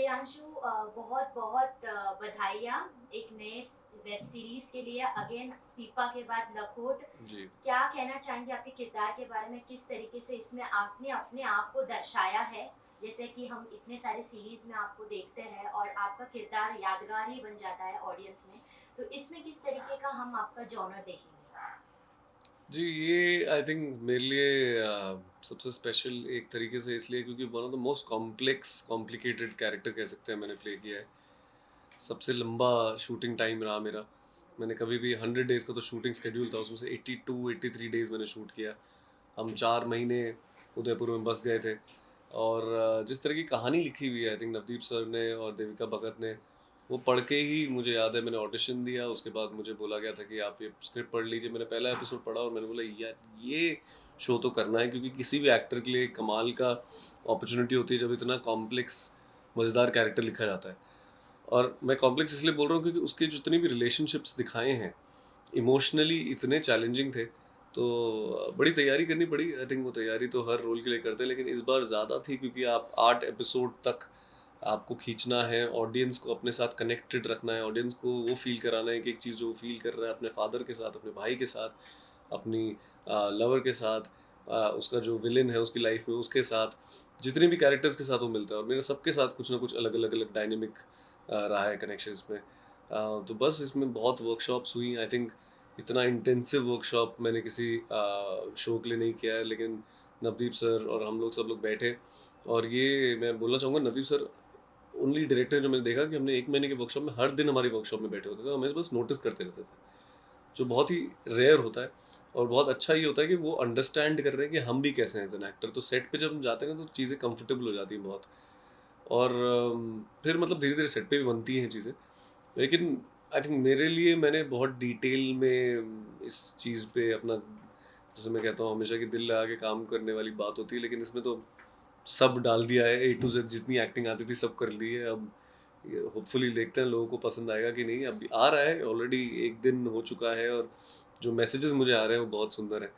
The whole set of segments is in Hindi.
प्रियांशु, बहुत बहुत बधाइयाँ एक नए वेब सीरीज के लिए। अगेन पीपा के बाद लखोट। जी। क्या कहना चाहेंगे आपके किरदार के बारे में? किस तरीके से इसमें आपने अपने आप को दर्शाया है? जैसे कि हम इतने सारे सीरीज में आपको देखते हैं और आपका किरदार यादगार ही बन जाता है ऑडियंस में, तो इसमें किस तरीके का हम आपका जॉनर देखेंगे? जी, ये आई थिंक मेरे लिए सबसे स्पेशल एक तरीके से इसलिए क्योंकि one of the most complex complicated character कह सकते हैं मैंने प्ले किया है। सबसे लंबा शूटिंग टाइम रहा मेरा। मैंने कभी भी 100 डेज़ का तो शूटिंग शेड्यूल था, उसमें से 82-83 डेज़ मैंने शूट किया। हम 4 महीने उदयपुर में बस गए थे और जिस तरह की कहानी लिखी हुई है आई थिंक नवदीप सर ने और देविका भगत ने, वो पढ़ के ही मुझे याद है मैंने ऑडिशन दिया। उसके बाद मुझे बोला गया था कि आप ये स्क्रिप्ट पढ़ लीजिए। मैंने पहला एपिसोड पढ़ा और मैंने बोला यार ये शो तो करना है, क्योंकि किसी भी एक्टर के लिए एक कमाल का अपॉर्चुनिटी होती है जब इतना कॉम्प्लेक्स मज़ेदार कैरेक्टर लिखा जाता है। और मैं कॉम्प्लेक्स इसलिए बोल रहा हूँ क्योंकि उसके जितनी भी रिलेशनशिप्स दिखाए हैं इमोशनली इतने चैलेंजिंग थे, तो बड़ी तैयारी करनी पड़ी। आई थिंक वो तैयारी तो हर रोल के लिए करते हैं, लेकिन इस बार ज़्यादा थी क्योंकि आप 8 एपिसोड तक आपको खींचना है, ऑडियंस को अपने साथ कनेक्टेड रखना है, ऑडियंस को वो फील कराना है कि एक चीज़ जो वो फील कर रहा है अपने फादर के साथ, अपने भाई के साथ, अपनी लवर के साथ, उसका जो विलेन है उसकी लाइफ में उसके साथ, जितने भी कैरेक्टर्स के साथ वो मिलता है। और मेरे सबके साथ कुछ ना कुछ अलग अलग अलग डायनेमिक रहा है कनेक्शन इसमें। तो बस इसमें बहुत वर्कशॉप्स हुई आई थिंक। इतना इंटेंसिव वर्कशॉप मैंने किसी शो के लिए नहीं किया है, लेकिन नवदीप सर और हम लोग सब लोग बैठे। और ये मैं बोलना चाहूँगा, नवदीप सर ओनली डायरेक्टर जो मैंने देखा कि हमने 1 महीने के वर्कशॉप में हर दिन हमारी वर्कशॉप में बैठे होते थे, हमें बस नोटिस करते रहते थे, जो बहुत ही रेयर होता है। और बहुत अच्छा ये होता है कि वो अंडरस्टैंड कर रहे हैं कि हम भी कैसे हैं एज एन एक्टर। तो सेट पे जब हम जाते हैं ना तो चीज़ें कंफर्टेबल हो जाती हैं बहुत। और फिर मतलब धीरे धीरे सेट पे भी बनती हैं चीज़ें। लेकिन आई थिंक मेरे लिए मैंने बहुत डिटेल में इस चीज़ पे अपना, जैसे मैं कहता हूँ हमेशा कि दिल लगा के काम करने वाली बात होती है, लेकिन इसमें तो सब डाल दिया है। ए टू जेड जितनी एक्टिंग आती थी सब कर ली है। अब होपफुली देखते हैं लोगों को पसंद आएगा कि नहीं। अभी आ रहा है, ऑलरेडी 1 दिन हो चुका है और जो मैसेजेस मुझे आ रहे हैं वो बहुत सुंदर है।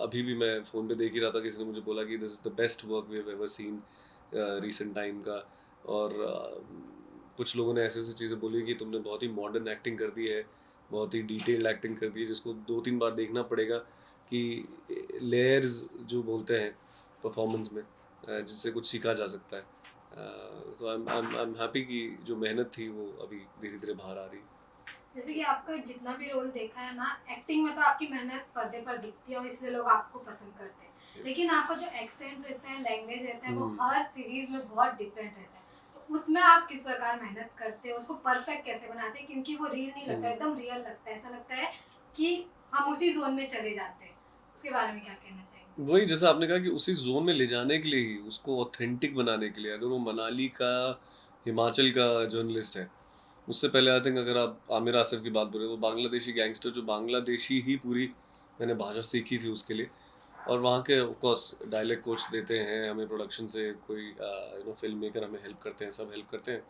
अभी भी मैं फ़ोन पे देख ही रहा था, किसी ने मुझे बोला कि this is the best work we have ever seen recent time का। और कुछ लोगों ने ऐसे ऐसी चीज़ें बोली कि तुमने बहुत ही मॉडर्न एक्टिंग कर दी है, बहुत ही डिटेल्ड एक्टिंग कर दी है, जिसको 2-3 बार देखना पड़ेगा कि लेयर्स जो बोलते हैं परफॉर्मेंस में, जिससे कुछ सीखा जा सकता है। तो आई एम हैप्पी कि जो मेहनत थी वो अभी धीरे धीरे बाहर आ रही है। जैसे कि आपका जितना भी रोल देखा है ना, एक्टिंग में तो आपकी मेहनत पर्दे पर दिखती है और इसलिए लोग आपको पसंद करते हैं। लेकिन आपका जो एक्सेंट रहता है, लैंग्वेज रहता है, वो हम्म। हर सीरीज में बहुत डिफरेंट रहता है। तो उसमें आप किस प्रकार मेहनत करते हो, उसको परफेक्ट कैसे बनाते हैं? क्योंकि वो रील नहीं लगता, हम्म। एकदम रियल लगता है। ऐसा लगता है कि हम उसी जोन में चले जाते हैं। उसके बारे में क्या कहना चाहेंगे? वही जैसा आपने कहा कि उसी जोन में ले जाने के लिए ही, उसको ऑथेंटिक बनाने के लिए, अगर वो मनाली का, हिमाचल का जर्नलिस्ट है, उससे पहले आई थिंक अगर आप आमिर आसिफ की बात बोले, वो बांग्लादेशी गैंगस्टर जो बांग्लादेशी ही पूरी मैंने भाषा सीखी थी उसके लिए। और वहाँ के ऑफ कोर्स डायलेक्ट कोच देते हैं हमें, प्रोडक्शन से कोई फिल्म मेकर हमें हेल्प करते हैं, सब हेल्प करते हैं।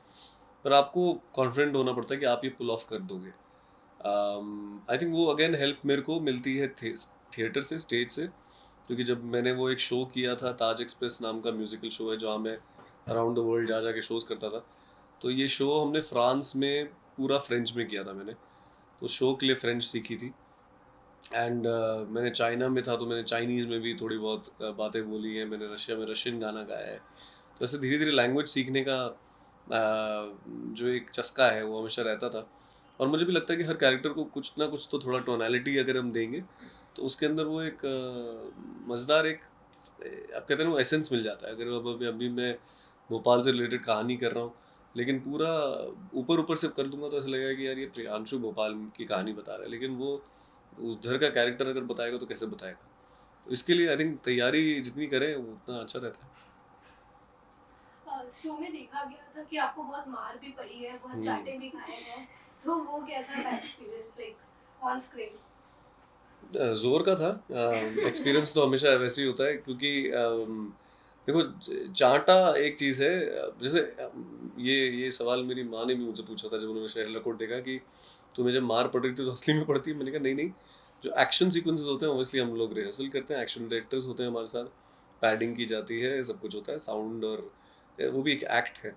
पर आपको कॉन्फिडेंट होना पड़ता है कि आप ये पुल ऑफ कर दोगे। आई थिंक वो अगेन हेल्प मेरे को मिलती है थिएटर से, स्टेज से। क्योंकि जब मैंने वो एक शो किया था, ताज एक्सप्रेस नाम का म्यूजिकल शो है जहाँ मैं अराउंड द वर्ल्ड जा जाके शोज़ करता था। तो ये शो हमने फ्रांस में पूरा फ्रेंच में किया था मैंने। तो शो के लिए फ्रेंच सीखी थी। एंड मैंने चाइना में था तो मैंने चाइनीज़ में भी थोड़ी बहुत बातें बोली हैं। मैंने रशिया में रशियन गाना गाया है। तो ऐसे धीरे धीरे लैंग्वेज सीखने का जो एक चस्का है वो हमेशा रहता था। और मुझे भी लगता है कि हर कैरेक्टर को कुछ ना कुछ तो थोड़ा टोनालिटी अगर हम देंगे तो उसके अंदर वो एक मज़ेदार एक आप कहते हैं ना वो एसेंस मिल जाता है। अगर अब अभी अभी मैं भोपाल से रिलेटेड कहानी कर रहा हूँ, लेकिन पूरा ऊपर ऊपर से कर दूंगा तो ऐसा लगेगा कि यार ये प्रियांशु भोपाल की कहानी बता रहा है, लेकिन वो उधर का कैरेक्टर अगर बताएगा तो कैसे बताएगा। तो इसके लिए आई थिंक तैयारी जितनी करें वो उतना अच्छा रहता है। शो में देखा गया था कि आपको बहुत मार भी पड़ी है, बहुत हम्म। चाटे भी खाए हैं। तो वो कैसा था एक्सपीरियंस लाइक ऑन स्क्रीन? जोर का था। एक्सपीरियंस तो हमेशा वैसे ही होता है क्योंकि देखो चांटा एक चीज़ है। जैसे ये सवाल मेरी माँ ने भी मुझसे पूछा था जब उन्होंने शेर लकोट देखा कि तुम्हें जब मार पड़ रही थी तो असली में पड़ती है। मैंने कहा नहीं नहीं, जो एक्शन सीक्वेंसेस होते हैं ऑब्वियसली हम लोग रिहर्सल करते हैं, एक्शन डायरेक्टर्स होते हैं हमारे साथ, पैडिंग की जाती है, सब कुछ होता है, साउंड और वो भी एक एक्ट है।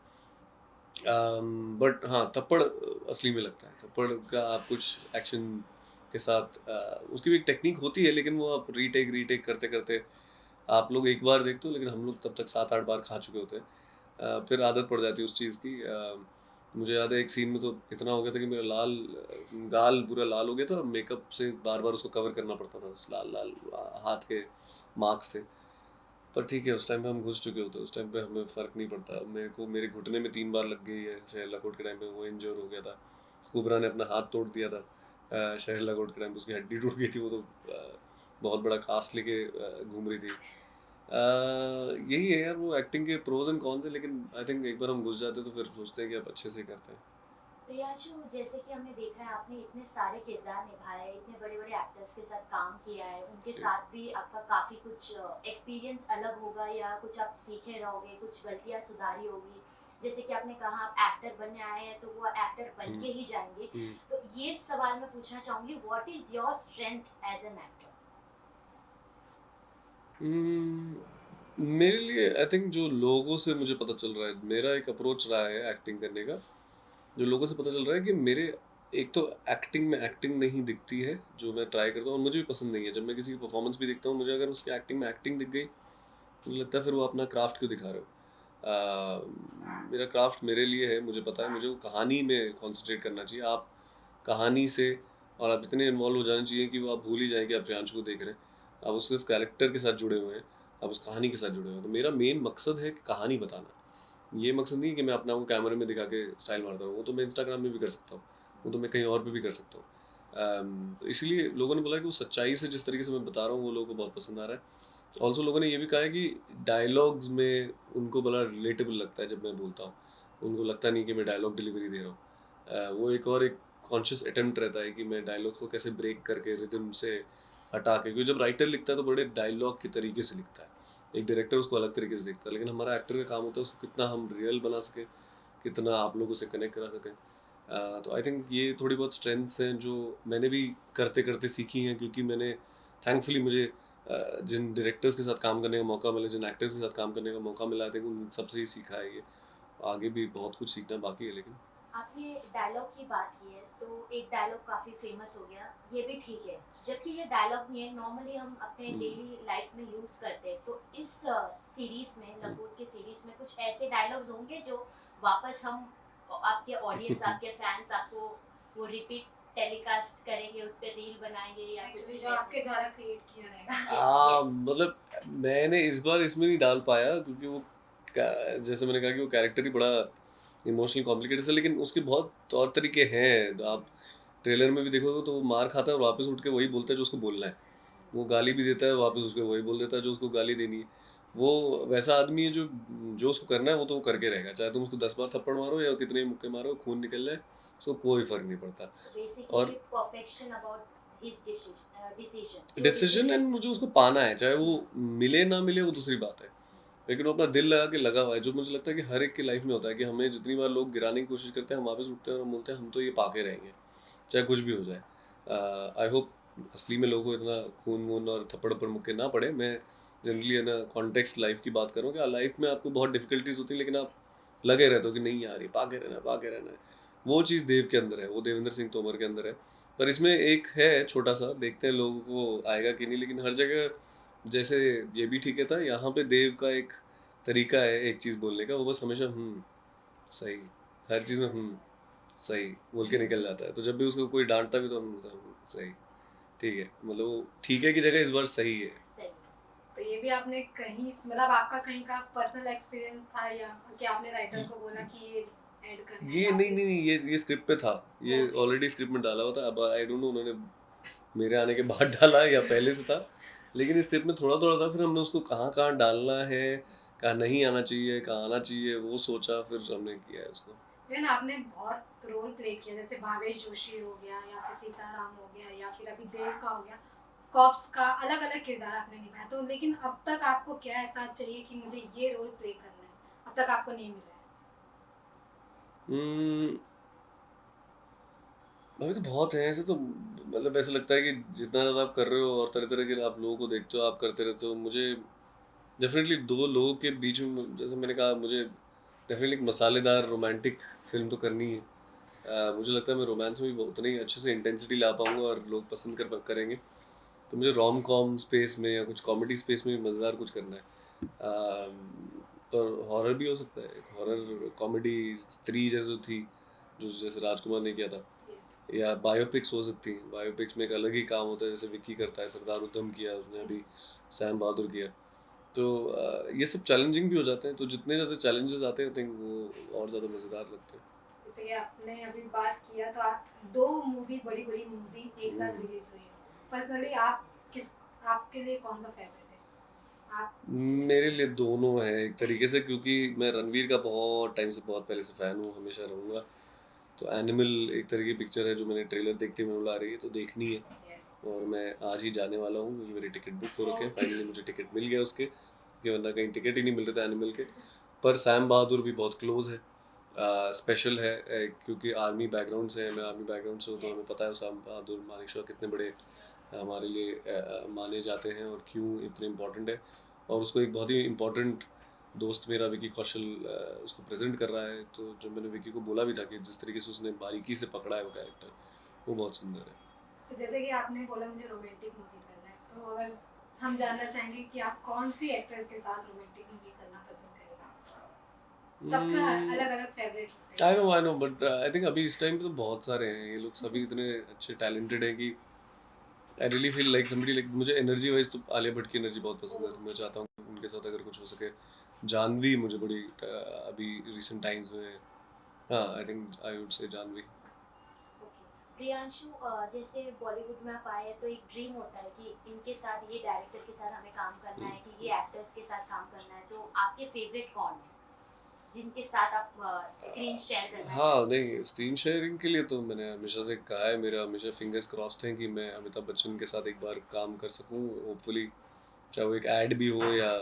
बट हाँ, थप्पड़ असली में लगता है। थप्पड़ का आप कुछ एक्शन के साथ उसकी भी एक टेक्निक होती है, लेकिन वो आप रीटेक करते करते आप लोग एक बार देखते हो, लेकिन हम लोग तब तक 7-8 बार खा चुके होते हैं। फिर आदत पड़ जाती है उस चीज़ की। मुझे याद है एक सीन में तो इतना हो गया था कि मेरा गाल पूरा लाल हो गया था, और मेकअप से बार बार उसको कवर करना पड़ता था, उस लाल लाल हाथ के मार्क्स थे। पर ठीक है, उस टाइम पे हम घुस चुके होते, उस टाइम पे हमें फ़र्क नहीं पड़ता। मेरे घुटने में 3 बार लग गई है शहला कोट के टाइम पे, वो इंजर हो गया था। कुबरा ने अपना हाथ तोड़ दिया था शहला कोट के टाइम पे, उसकी हड्डी टूट गई थी। वो तो बहुत बड़ा कास्ट लेके घूम रही थी। यही है यार, वो एक्टिंग के प्रोज एंड कॉन्स है, लेकिन आई थिंक एक बार हम घुस जाते हैं तो फिर सोचते हैं कि आप अच्छे से करते हैं। प्रियांशु, जैसे कि हमने देखा है आपने इतने सारे किरदार निभाए, इतने बड़े बड़े एक्टर्स के साथ काम किया है, उनके साथ भी आपका काफ़ी कुछ एक्सपीरियंस अलग होगा, या कुछ आप सीखे रहोगे, कुछ गलतियाँ सुधारी होगी। जैसे कि आपने कहा आप एक्टर बनने आए हैं, तो वो एक्टर बन के ही जाएंगे। तो ये सवाल मैं पूछना चाहूँगी, what is your strength as an actor? मेरे लिए आई थिंक जो लोगों से मुझे पता चल रहा है, मेरा एक अप्रोच रहा है एक्टिंग करने का, जो लोगों से पता चल रहा है कि मेरे एक तो एक्टिंग में एक्टिंग नहीं दिखती है जो मैं ट्राई करता हूँ, और मुझे भी पसंद नहीं है। जब मैं किसी की परफॉर्मेंस भी देखता हूँ, मुझे अगर उसकी एक्टिंग में एक्टिंग दिख गई तो मुझे लगता है फिर वो अपना क्राफ्ट क्यों दिखा रहे हो। मेरा क्राफ्ट मेरे लिए है, मुझे पता है, मुझे वो कहानी में कॉन्सेंट्रेट करना चाहिए। आप कहानी से, और आप इतने इन्वॉल्व हो जाने चाहिए कि वो आप भूल ही जाएं कि आप प्रियांशु को देख रहे हैं। आप उस सिर्फ कैरेक्टर के साथ जुड़े हुए हैं, आप उस कहानी के साथ जुड़े हुए हैं। तो मेरा मेन मकसद है कि कहानी बताना। ये मकसद नहीं है कि मैं अपना वो कैमरे में दिखा के स्टाइल मारता हूँ, वो तो मैं इंस्टाग्राम में भी कर सकता हूँ, वो तो मैं कहीं और पे भी कर सकता हूँ। तो इसलिए लोगों ने बोला कि वो सच्चाई से जिस तरीके से मैं बता रहा हूँ वो लोगों को बहुत पसंद आ रहा है। ऑल्सो लोगों ने ये भी कहा है कि डायलॉग्स में उनको बड़ा रिलेटेबल लगता है जब मैं बोलता हूँ, उनको लगता नहीं कि मैं डायलॉग डिलीवरी दे रहा हूँ। वो एक कॉन्शियस अटेम्प्ट रहता है कि मैं डायलॉग को कैसे ब्रेक करके रिदम से हटा के, क्योंकि जब राइटर लिखता है तो बड़े डायलॉग के तरीके से लिखता है, एक डायरेक्टर उसको अलग तरीके से देखता है, लेकिन हमारा एक्टर का काम होता है उसको कितना हम रियल बना सके, कितना आप लोगों से कनेक्ट करा सकें। तो आई थिंक ये थोड़ी बहुत स्ट्रेंथ्स हैं जो मैंने भी करते करते सीखी हैं, क्योंकि मैंने थैंकफुली मुझे जिन डायरेक्टर्स के साथ काम करने का मौका मिला, जिन एक्टर्स के साथ काम करने का मौका मिला, आई थिंक उन सबसे ही सीखा है ये। आगे भी बहुत कुछ सीखना बाकी है। लेकिन आपने डायलॉग की बात की है, तो एक डायलॉग काफ़ी फेमस हो गया, ये भी ठीक है, जबकि ये डायलॉग नहीं है, नॉर्मली हम अपने डेली लाइफ में यूज़ करते हैं। तो इस सीरीज़ में, लंगोट के सीरीज़ में कुछ ऐसे डायलॉग्स होंगे जो वापस हम, आपके ऑडियंस, आपके फैंस आपको वो रिपीट टेलीकास्ट करेंगे, उस पर रील बनाएंगे या कुछ जो ऐसे? आपके द्वारा क्रिएट किया रहेगा। Yes. मतलब मैंने इस बार इसमें नहीं डाल पाया, क्योंकि वो जैसे मैंने कहा कि वो कैरेक्टर ही बड़ा इमोशनल कॉम्प्लिकेटेड है, लेकिन उसके बहुत तौर तरीके हैं। आप ट्रेलर में भी देखोगे तो वो मार खाता है और वापस उठ के वही बोलता है जो उसको बोलना है, वो गाली भी देता है, वापस उसको वही बोल देता है जो उसको गाली देनी है। वो वैसा आदमी है जो जो उसको करना है वो तो वो करके रहेगा, चाहे तुम उसको 10 बार थप्पड़ मारो या कितने ही मुक्के मारो, खून निकल जाए, उसको कोई फर्क नहीं पड़ता। So basically और perfection about his decision. Decision and मुझे उसको पाना है, चाहे वो मिले ना मिले वो दूसरी बात है, लेकिन वो अपना दिल लगा के लगा हुआ है, जो मुझे लगता है कि हर एक की लाइफ में होता है कि हमें जितनी बार लोग गिराने की कोशिश करते हैं, हम वापस उठते हैं और हम बोलते हैं हम तो ये पाके रहेंगे, चाहे कुछ भी हो जाए। आई होप असली में लोगों को इतना खून वून और थप्पड़ पर मुक्के ना पड़े। मैं जनरली है ना कॉन्टेक्स्ट लाइफ की बात करूँ कि लाइफ में आपको बहुत डिफिकल्टीज होती है, लेकिन आप लगे रहते हो कि नहीं यार ये पाके रहना है। वो चीज़ देव के अंदर है, वो देवेंद्र सिंह तोमर के अंदर है। पर इसमें एक है छोटा सा, देखते हैं लोगों को आएगा कि नहीं, लेकिन हर जगह जैसे ये भी ठीक है था, यहाँ पे देव का एक तरीका है एक चीज़ बोलने का, वो बस हमेशा सही, हर चीज़ में सही बोल के निकल जाता है। तो जब भी उसको कोई डांटता भी तो हम बोलते हैं, सही, ठीक है, मतलब वो ठीक है की जगह इस बार सही है। सही। तो ये भी आपने कहीं, मतलब आपका कहीं का पर्सनल एक्सपीरियंस था, या कि आपने राइटर को बोला कि ये ऐड करना है, ये या नहीं फिर- नहीं नहीं, ये स्क्रिप्ट पे था, ये Okay. ऑलरेडी स्क्रिप्ट में डाला हुआ था। अब आई डोंट नो उन्होंने मेरे आने के बाद डाला या पहले से था, लेकिन इस स्क्रिप्ट में थोड़ा थोड़ा था। फिर हमने उसको कहाँ कहाँ डालना है, कहाँ नहीं आना चाहिए, कहाँ आना चाहिए, वो सोचा, फिर हमने किया है उसको। मैन आपने बहुत रोल प्ले किया, जैसे भावेश जोशी हो गया, या फिर सीताराम हो गया, या फिर अभी देव का हो गया, कॉप्स का अलग अलग किरदार आपने निभाया। तो लेकिन अब तक आपको क्या एहसास चाहिए कि मुझे ये रोल प्ले करना है, अब तक आपको नहीं मिला है? अभी तो बहुत है ऐसे, तो मतलब ऐसा लगता है कि जितना ज़्यादा आप कर रहे हो और तरह तरह के आप लोगों को देखते हो, आप करते रहते हो, मुझे डेफिनेटली दो लोगों के बीच में, जैसे मैंने कहा, मुझे डेफिनेटली एक मसालेदार रोमांटिक फिल्म तो करनी है। मुझे लगता है मैं रोमांस में भी उतनी अच्छे से इंटेंसिटी ला पाऊंगा और लोग पसंद करेंगे। तो मुझे रोम कॉम स्पेस में या कुछ कॉमेडी स्पेस में भी मज़ेदार कुछ करना है। पर हॉरर भी हो सकता है, एक हॉरर कॉमेडी स्त्री जैसे थी जो जैसे राजकुमार ने किया था, या बायोपिक्स हो सकती हैं। बायोपिक्स में एक अलग ही काम होता है, जैसे विक्की करता है, सरदार उधम किया उसने, अभी सैम बहादुर किया। तो ये सब चैलेंजिंग भी हो जाते हैं, तो जितने ज़्यादा चैलेंजेस आते हैं आई थिंक वो और ज़्यादा मज़ेदार लगते हैं। जैसे कि आपने अभी बात किया तो आप 2 मूवी बड़ी मूवी एक साथ हम्म। रिलीज हुई है। पर्सनली आप किस आपके लिए कौन सा फेवरेट है? आप मेरे लिए दोनों हैं एक तरीके से, क्योंकि मैं रणवीर का बहुत टाइम से, बहुत पहले से फ़ैन हूँ, हमेशा रहूँगा। तो एनिमल एक तरह की पिक्चर है जो मैंने ट्रेलर देखते हुए बुला रही है, तो देखनी है। यस। और मैं आज ही जाने वाला हूँ क्योंकि मेरी टिकट बुक हो रखे हैं, फाइनली मुझे टिकट मिल गया उसके, क्योंकि वरना कहीं टिकट ही नहीं मिल रहे थे एनिमल के। पर सैम बहादुर भी बहुत क्लोज है, स्पेशल है, क्योंकि आर्मी बैकग्राउंड से है, मैं आर्मी बैकग्राउंड से हूँ, तो हमें पता है सैम बहादुर मानेकशॉ कितने बड़े हमारे लिए माने जाते हैं और क्यों इतने इम्पोर्टेंट है। और उसको एक बहुत ही इम्पोर्टेंट दोस्त मेरा विकी कौशल उसको प्रेजेंट कर रहा है। तो जब मैंने विकी को बोला भी था कि जिस तरीके से उसने बारीकी से पकड़ा है वो कैरेक्टर, वो बहुत सुंदर है। तो जैसे कि आपने बोला मुझे रोमांटिक मूवी करना है, तो अगर हम जानना चाहेंगे कि आप कौन सी एक्ट्रेस के साथ रोमांटिक मूवी करना पसंद करेंगे? सबका अलग-अलग फेवरेट होता है। I know but I think अभी इस टाइम पे तो बहुत सारे हैं, ये लोग सभी इतने अच्छे टैलेंटेड हैं कि I really feel like somebody, like मुझे एनर्जी वाइज तो आलिया भट्ट की एनर्जी बहुत पसंद है, तो मैं चाहता हूँ कि उनके साथ अगर कुछ हो सके। जानवी मुझे बड़ी अभी रिसेंट टाइम्स में, हाँ I think I would say Janvi. Okay. Priyanshu, जैसे बॉलीवुड में आप आए हैं तो एक ड्रीम होता है कि इनके साथ, ये डायरेक्टर के साथ हमें काम करना है, कि ये एक्टर्स के साथ काम करना है। तो आपके फेवरेट कौन है जिनके साथ आप स्क्रीन शेयर करना हाँ चाहेंगे? नहीं, स्क्रीन शेयरिंग के लिए तो मैंने हमेशा से कहा है, मेरा हमेशा फिंगर्स क्रॉस्ड हैं कि मैं अमिताभ बच्चन के साथ एक बार काम कर सकूं, होपफुली। चाहे वो एक ऐड भी हो या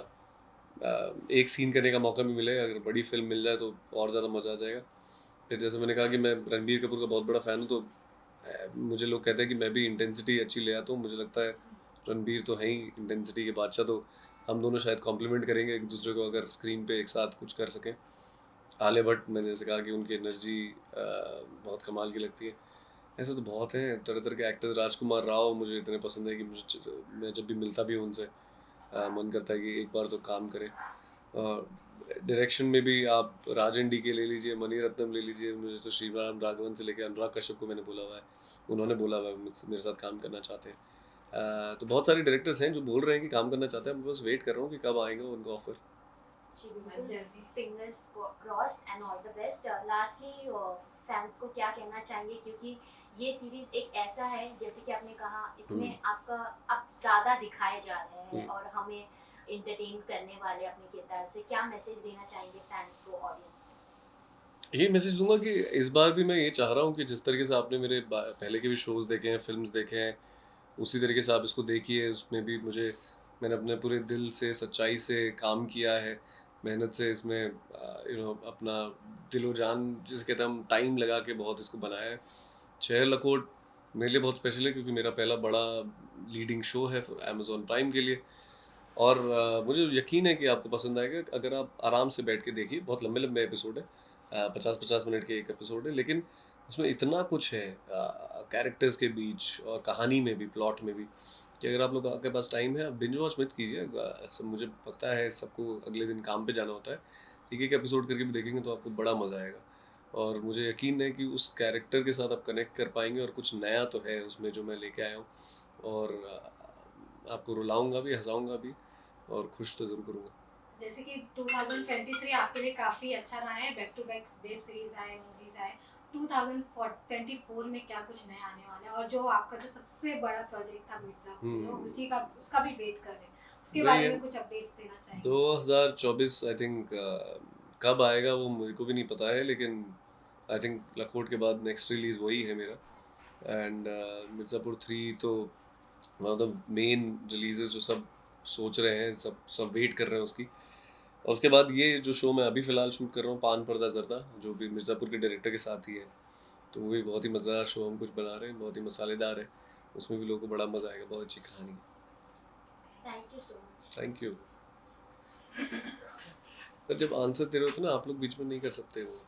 एक सीन करने का मौका भी मिले, अगर बड़ी फिल्म मिल जाए तो और ज़्यादा मज़ा आ जाएगा। फिर जैसे मैंने कहा कि मैं रणबीर कपूर का बहुत बड़ा फ़ैन हूँ, तो मुझे लोग कहते हैं कि मैं भी इंटेंसिटी अच्छी ले आता हूँ। मुझे लगता है रणबीर तो है ही इंटेंसिटी के बादशाह, तो हम दोनों शायद कॉम्प्लीमेंट करेंगे एक दूसरे को अगर स्क्रीन पे एक साथ कुछ कर सकें। आलिया भट्ट, मैंने जैसे कहा कि उनकी एनर्जी बहुत कमाल की लगती है। ऐसे तो बहुत हैं तरह तरह के एक्टर्स। राजकुमार राव मुझे इतने पसंद है कि मैं जब भी मिलता भी हूँ उनसे, मन करता है कि एक बार तो काम करें। डायरेक्शन में भी आप राजन डी के ले लीजिए, मणि रत्नम ले लीजिए, मुझे तो श्रीराम राघवन से लेकर अनुराग कश्यप को मैंने बोला हुआ है, उन्होंने बोला हुआ है मेरे साथ काम करना चाहते हैं। तो बहुत सारे डायरेक्टर्स हैं जो बोल रहे हैं कि काम करना चाहते हैं, मैं बस वेट कर रहा हूँ कि कब आएगा उनका ऑफर। जी बस बिल्कुल। जल्दी। Fingers crossed and all the best. Lastly fans को क्या कहना चाहेंगे, क्योंकि ये सीरीज एक ऐसा है, जैसे कि आपने कहा, इसमें आपका अब ज़्यादा दिखाए जा रहे हैं और हमें इंटरटेन करने वाले अपने किरदार से, क्या मैसेज देना चाहेंगे फैंस को, ऑडियंस को? ये मैसेज दूंगा कि इस बार भी मैं ये चाह रहा हूँ कि जिस तरीके से आपने मेरे पहले के भी शोज़ देखे हैं, फिल्म्स देखे हैं, उसी तरीके से आप इसको देखिए। उसमें भी मैंने अपने पूरे दिल से, सच्चाई से काम किया है, मेहनत से इसमें अपना दिलो जान जिसे कहते हैं हम, टाइम लगा के बहुत इसको बनाया है। शहर लकोट मेरे लिए बहुत स्पेशल है क्योंकि मेरा पहला बड़ा लीडिंग शो है अमेजोन प्राइम के लिए। और मुझे यकीन है कि आपको पसंद आएगा अगर आप आराम से बैठ के देखिए। बहुत लंबे लंबे एपिसोड है, 50-50 मिनट के एक एपिसोड है, लेकिन उसमें इतना कुछ है कैरेक्टर्स के बीच और कहानी में भी, प्लॉट में भी, कि अगर आप लोग के पास टाइम है, आप बिंज वॉच मत कीजिए। सब मुझे पता है सबको अगले दिन काम पे जाना होता है, एक एक एपिसोड करके भी देखेंगे तो आपको बड़ा मज़ा आएगा। और मुझे यकीन है कि उस कैरेक्टर के साथ आप कनेक्ट कर पाएंगे, और कुछ नया तो है उसमें जो मैं लेके आया हूँ। और आपको रुलाऊंगा भी, हंसाऊंगा भी, और खुश तो ज़रूर करूँगा। जैसे कि 2023 आपके लिए काफी अच्छा रहा है, back to back web series आए, मूवीज आए। 2024 में क्या कुछ नया आने वाला है? और जो आपका जो सबसे बड़ा प्रोजेक्ट था मिर्जापुर, लोग उसी का उसका भी वेट कर रहे हैं, उसके वही बारे है, में कुछ अपडेट्स देना चाहेंगे? 2024 आई थिंक कब आएगा वो मुझे को भी नहीं पता है, लेकिन आई थिंक लखोट के बाद नेक्स्ट रिलीज वही है मेरा। एंड मिर्ज़ापुर 3 तो one of the main releases जो सब सोच रहे हैं, सब सब वेट कर रहे हैं उसकी। और उसके बाद ये जो शो मैं अभी फ़िलहाल शूट कर रहा हूँ, पान पर्दा ज़र्दा, जो भी मिर्ज़ापुर के डायरेक्टर के साथ ही है, तो वो भी बहुत ही मज़ेदार शो हम कुछ बना रहे हैं, बहुत ही मसालेदार है। उसमें भी लोगों को बड़ा मज़ा आएगा, बहुत अच्छी कहानी है। Thank you so much. Thank you. पर जब आंसर दे रहे होते ना आप लोग बीच में नहीं कर सकते वो